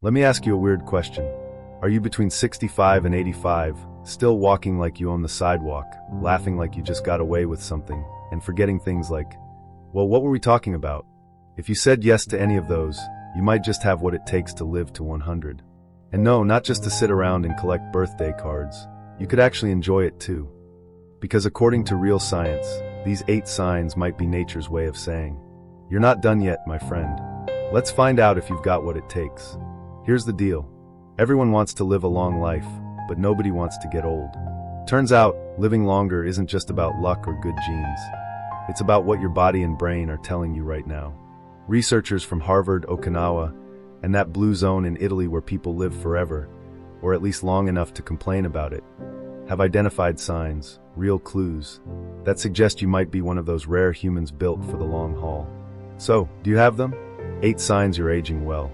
Let me ask you a weird question. Are you between 65 and 85, still walking like you own the sidewalk, laughing like you just got away with something, and forgetting things like, well, what were we talking about? If you said yes to any of those, you might just have what it takes to live to 100. And no, not just to sit around and collect birthday cards. You could actually enjoy it too. Because according to real science, these 8 signs might be nature's way of saying, you're not done yet, my friend. Let's find out if you've got what it takes. Here's the deal. Everyone wants to live a long life, but nobody wants to get old. Turns out, living longer isn't just about luck or good genes. It's about what your body and brain are telling you right now. Researchers from Harvard, Okinawa, and that blue zone in Italy where people live forever, or at least long enough to complain about it, have identified signs, real clues, that suggest you might be one of those rare humans built for the long haul. So, do you have them? 8 signs you're aging well,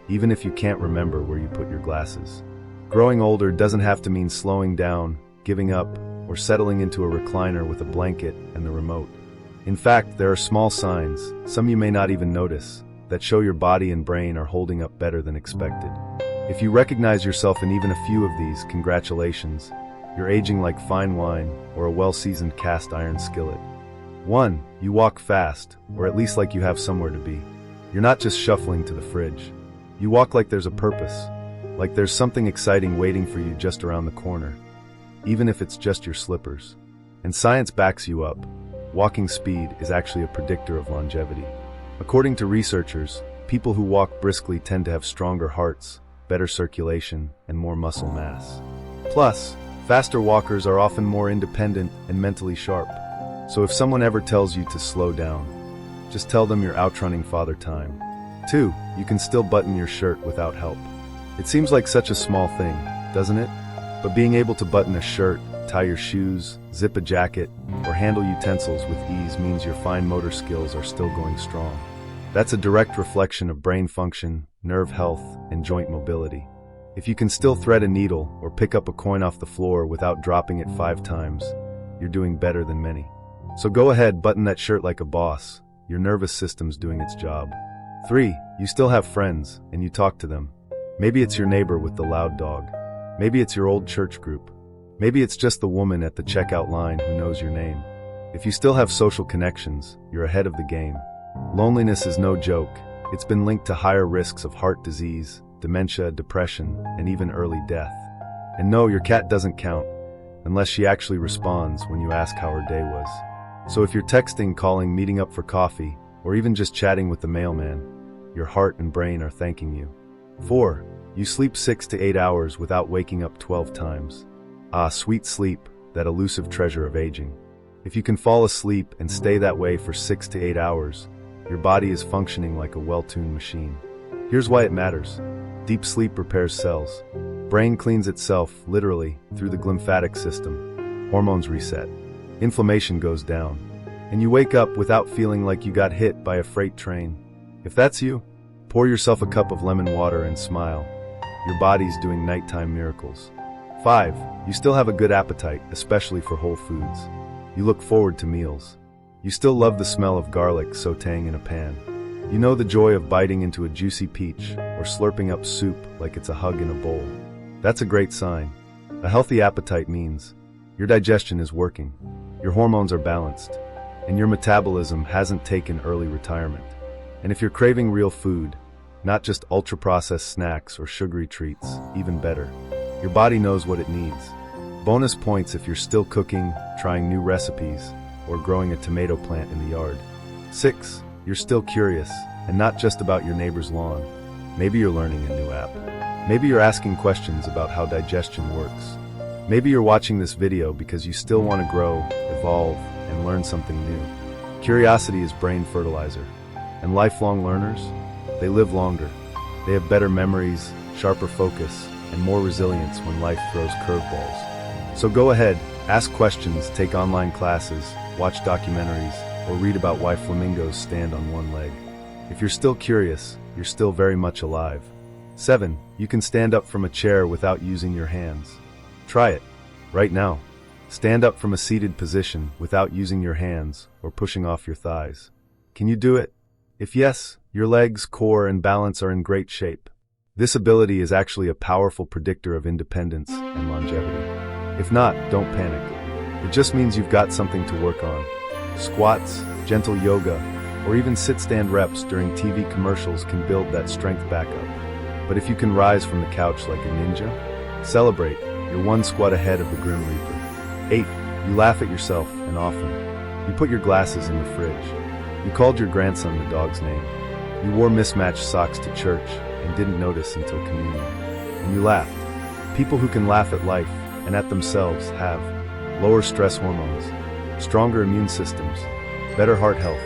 even if you can't remember where you put your glasses. Growing older doesn't have to mean slowing down, giving up, or settling into a recliner with a blanket and the remote. In fact, there are small signs, some you may not even notice, that show your body and brain are holding up better than expected. If you recognize yourself in even a few of these, congratulations. You're aging like fine wine or a well-seasoned cast iron skillet. 1. You walk fast, or at least like you have somewhere to be. You're not just shuffling to the fridge. You walk like there's a purpose, like there's something exciting waiting for you just around the corner, even if it's just your slippers. And science backs you up. Walking speed is actually a predictor of longevity. According to researchers, people who walk briskly tend to have stronger hearts, better circulation, and more muscle mass. Plus, faster walkers are often more independent and mentally sharp. So if someone ever tells you to slow down, just tell them you're outrunning father time. 2. You can still button your shirt without help. It seems like such a small thing, doesn't it? But being able to button a shirt, tie your shoes, zip a jacket, or handle utensils with ease means your fine motor skills are still going strong. That's a direct reflection of brain function, nerve health, and joint mobility. If you can still thread a needle or pick up a coin off the floor without dropping it 5 times, you're doing better than many. So go ahead, button that shirt like a boss. Your nervous system's doing its job. 3. You still have friends, and you talk to them. Maybe it's your neighbor with the loud dog. Maybe it's your old church group. Maybe it's just the woman at the checkout line who knows your name. If you still have social connections, you're ahead of the game. Loneliness is no joke. It's been linked to higher risks of heart disease, dementia, depression, and even early death. And no, your cat doesn't count, unless she actually responds when you ask how her day was. So if you're texting, calling, meeting up for coffee, or even just chatting with the mailman, your heart and brain are thanking you. 4. You sleep 6 to 8 hours without waking up 12 times. Ah, sweet sleep, that elusive treasure of aging. If you can fall asleep and stay that way for 6 to 8 hours, your body is functioning like a well-tuned machine. Here's why it matters. Deep sleep repairs cells. Brain cleans itself, literally, through the glymphatic system. Hormones reset. Inflammation goes down. And you wake up without feeling like you got hit by a freight train. If that's you, pour yourself a cup of lemon water and smile. Your body's doing nighttime miracles. 5. You still have a good appetite, especially for whole foods. You look forward to meals. You still love the smell of garlic sautéing in a pan. You know the joy of biting into a juicy peach or slurping up soup like it's a hug in a bowl. That's a great sign. A healthy appetite means your digestion is working, your hormones are balanced, and your metabolism hasn't taken early retirement. And if you're craving real food, not just ultra-processed snacks or sugary treats, even better, your body knows what it needs. Bonus points if you're still cooking, trying new recipes, or growing a tomato plant in the yard. 6. You're still curious, and not just about your neighbor's lawn. Maybe you're learning a new app. Maybe you're asking questions about how digestion works. Maybe you're watching this video because you still want to grow, evolve, and learn something new. Curiosity is brain fertilizer. And lifelong learners? They live longer. They have better memories, sharper focus, and more resilience when life throws curveballs. So go ahead, ask questions, take online classes, watch documentaries, or read about why flamingos stand on one leg. If you're still curious, you're still very much alive. 7. You can stand up from a chair without using your hands. Try it, right now. Stand up from a seated position without using your hands or pushing off your thighs. Can you do it? If yes, your legs, core, and balance are in great shape. This ability is actually a powerful predictor of independence and longevity. If not, don't panic. It just means you've got something to work on. Squats, gentle yoga, or even sit-stand reps during TV commercials can build that strength back up. But if you can rise from the couch like a ninja, celebrate, you're one squat ahead of the Grim Reaper. 8. You laugh at yourself, and often. You put your glasses in the fridge. You called your grandson the dog's name. You wore mismatched socks to church and didn't notice until communion. And you laughed. People who can laugh at life and at themselves have lower stress hormones, stronger immune systems, better heart health,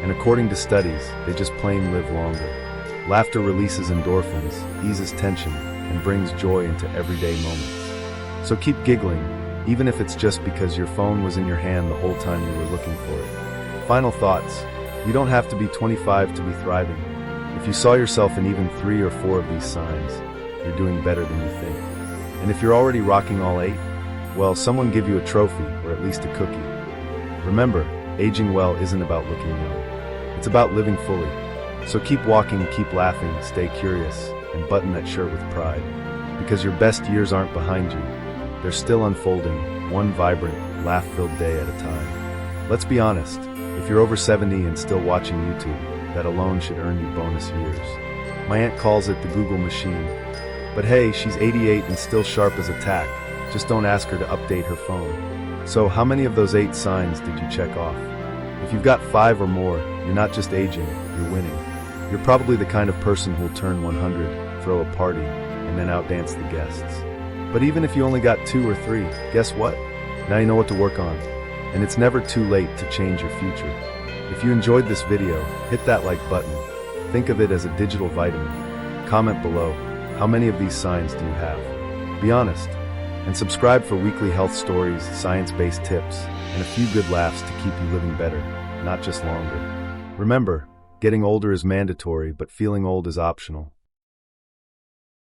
and according to studies, they just plain live longer. Laughter releases endorphins, eases tension, and brings joy into everyday moments. So keep giggling, even if it's just because your phone was in your hand the whole time you were looking for it. Final thoughts. You don't have to be 25 to be thriving. If you saw yourself in even 3 or 4 of these signs, you're doing better than you think. And if you're already rocking all 8, well, someone give you a trophy or at least a cookie. Remember, aging well isn't about looking young. It's about living fully. So keep walking, keep laughing, stay curious, and button that shirt with pride. Because your best years aren't behind you. They're still unfolding, one vibrant, laugh-filled day at a time. Let's be honest, if you're over 70 and still watching YouTube, that alone should earn you bonus years. My aunt calls it the Google machine. But hey, she's 88 and still sharp as a tack. Just don't ask her to update her phone. So how many of those 8 signs did you check off? If you've got 5 or more, you're not just aging, you're winning. You're probably the kind of person who'll turn 100, throw a party, and then outdance the guests. But even if you only got 2 or 3, guess what? Now you know what to work on. And it's never too late to change your future. If you enjoyed this video, hit that like button. Think of it as a digital vitamin. Comment below, how many of these signs do you have? Be honest. And subscribe for weekly health stories, science-based tips, and a few good laughs to keep you living better, not just longer. Remember, getting older is mandatory, but feeling old is optional.